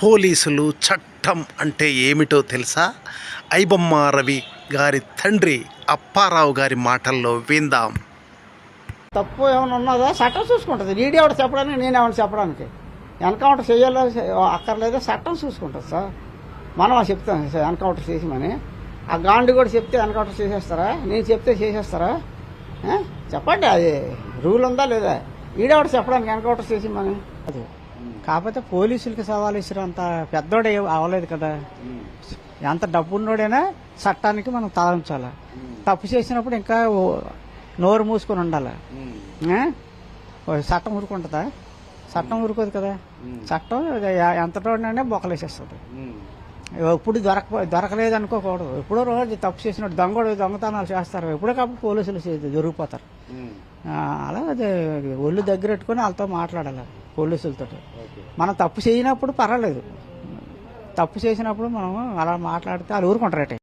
పోలీసులు చట్టం అంటే ఏమిటో తెలుసా? ఐబొమ్మ రవి గారి తండ్రి అప్పారావు గారి మాటల్లో విందాం. తప్పు ఏమైనా ఉన్నదా చట్టం చూసుకుంటుంది. వీడియోడు చెప్పడానికి నేనేమన్నా చెప్పడానికి ఎన్కౌంటర్ చేయాలో అక్కర్లేదో చట్టం చూసుకుంటుంది సార్. మనం చెప్తాం సార్ ఎన్కౌంటర్ చేసిమని. ఆ గాండి కూడా చెప్తే ఎన్కౌంటర్ చేసేస్తారా? నేను చెప్తే చేసేస్తారా? చెప్పండి, అది రూల్ ఉందా లేదా? వీడియోడు చెప్పడానికి ఎన్కౌంటర్ చేసిమని. అది కాకపోతే పోలీసులకి సవాల్ ఇచ్చినంత పెద్దోడే అవ్వలేదు కదా. ఎంత డబ్బున్నోడైనా చట్టానికి మనం తలంచాలి. తప్పు చేసినప్పుడు ఇంకా నోరు మూసుకొని ఉండాలి. చట్టం ఊరుకుంటుందా? చట్టం ఊరుకోదు కదా. చట్టం ఎంతటోడైనా బొక్కలేసేస్తుంది. ఎప్పుడు దొరకలేదు అనుకోకూడదు. ఎప్పుడో రోజు తప్పు చేసినట్టు దొంగతనాలు చేస్తారు. ఎప్పుడోకప్పుడు పోలీసులు దొరికిపోతారు. అలా అది ఒళ్ళు దగ్గర పెట్టుకుని వాళ్ళతో మాట్లాడాలి పోలీసులతో. మనం తప్పు చేయనప్పుడు పర్వాలేదు, తప్పు చేసినప్పుడు మనం అలా మాట్లాడితే వాళ్ళు ఊరుకుంటారట.